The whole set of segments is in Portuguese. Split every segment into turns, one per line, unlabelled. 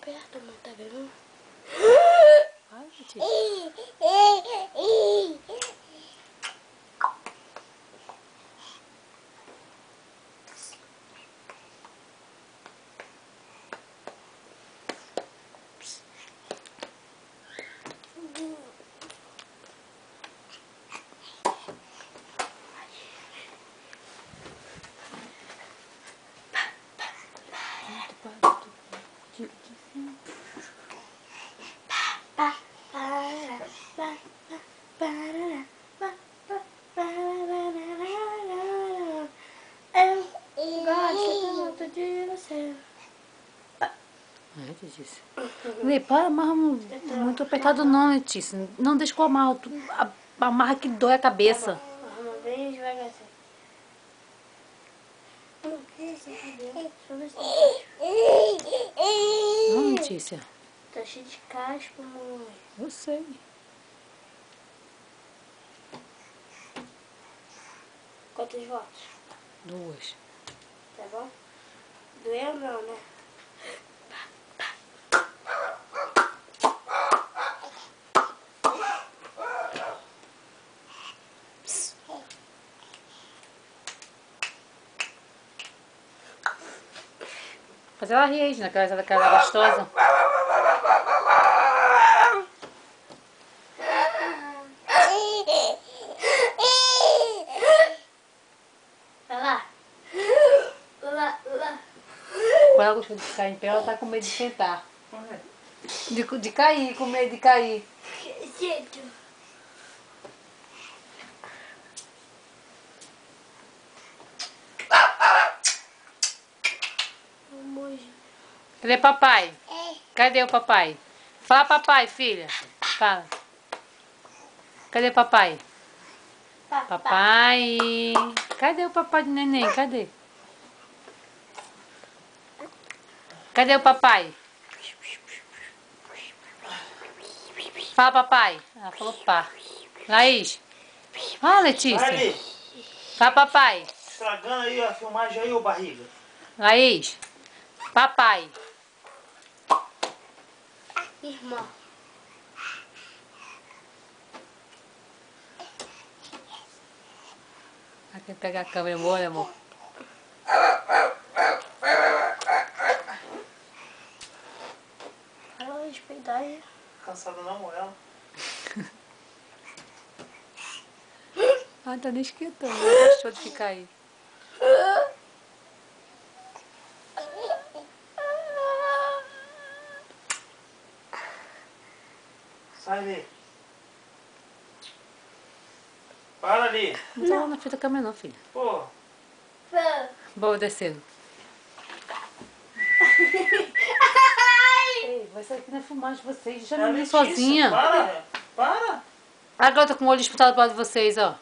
perto, mãe, tá vendo?
Ai, Letícia.
Eu gosto muito de você.
Ai, Letícia. Lê, para amarrar muito apertado não, Letícia. Não deixa que eu amarro. Amarra que dói a cabeça.
Arruma bem devagarzinho. Deixa eu ver se
Não, Letícia.
tá cheio de caspa, mãe.
Eu sei.
Quantos votos?
2.
Tá bom? Doeu não, né?
Faz ela rir aí, naquela gostosa.
Vai lá. Lá.
Quando ela gosta de ficar em pé, ela tá com medo de sentar. De cair, com medo de cair.
Jeito.
Cadê papai? Cadê o papai? Fala papai, filha. Fala. Cadê papai? Papai. Cadê o papai de neném? Cadê? Cadê o papai? Fala papai. Ela falou pá. Laís. Fala, Letícia.
Vai,
Fala papai.
estragando aí a filmagem aí, ô barriga.
Laís. Papai.
Irmã.
Ela quer pegar a câmera, amor, né, amor?
Para ela peidar aí.
Cansada não, ela.
Ah, tá nem esquentando. Ela gostou de ficar aí.
Sai ali. Para ali.
Não tá lá na frente da câmera não, filha.
Pô.
Boa, descendo. Ei, vai sair aqui na filmagem de vocês. Deixa a menina
Letícia,
sozinha.
Para, para.
A garota com o olho espetado pro lado de vocês, ó.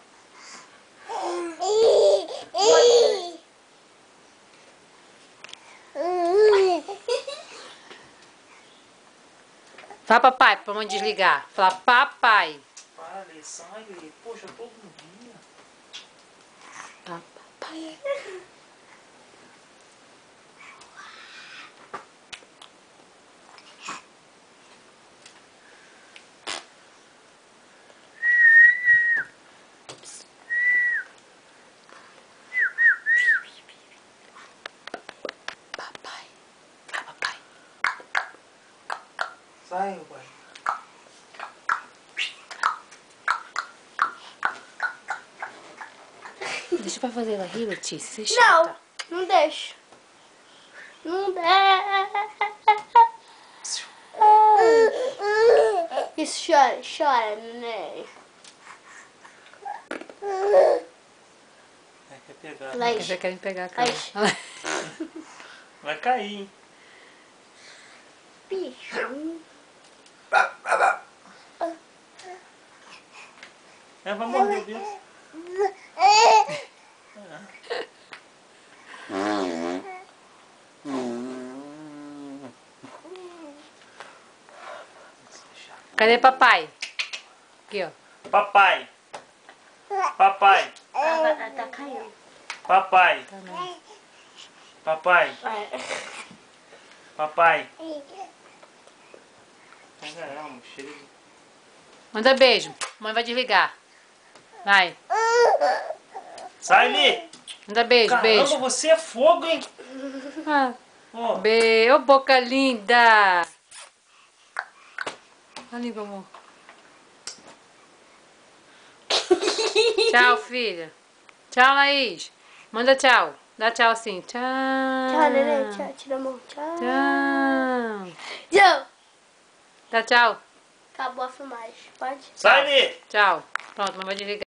Fala papai, pra mãe desligar. Fala papai.
Para ali, sai ali. Poxa, todo dia.
Papai. Papai. Fala papai.
Sai, ô barriga.
Deixa pra fazer ela rir, Letícia. Você é
Não,
chata.
não deixa. Não deixa. Isso chora, neném.
Quer pegar.
Laís.
Já querem pegar a câmera.
Vai cair, hein?
Bicho.
É, vai morder, viu?
Cadê papai? Aqui, ó.
Papai. Papai.
Ela tá caindo.
Papai.
Tá bom.
Papai.
Vai.
Papai. Caramba, cheiro de...
Manda beijo. Mãe vai desligar. Vai.
Sai ali!
Manda beijo,
Caramba,
beijo.
você é fogo, hein?
Ah,
Ó,
Ô, boca linda. A língua, amor. Tchau, filha. Tchau, Laís. Manda tchau. Dá tchau assim. Tchau.
Tchau, neném. Tchau, tira a mão. Tchau.
Tchau.
Tchau.
Dá tchau.
Acabou a filmagem. Pode?
sai ali!
Tchau. Pronto, não vai desligar.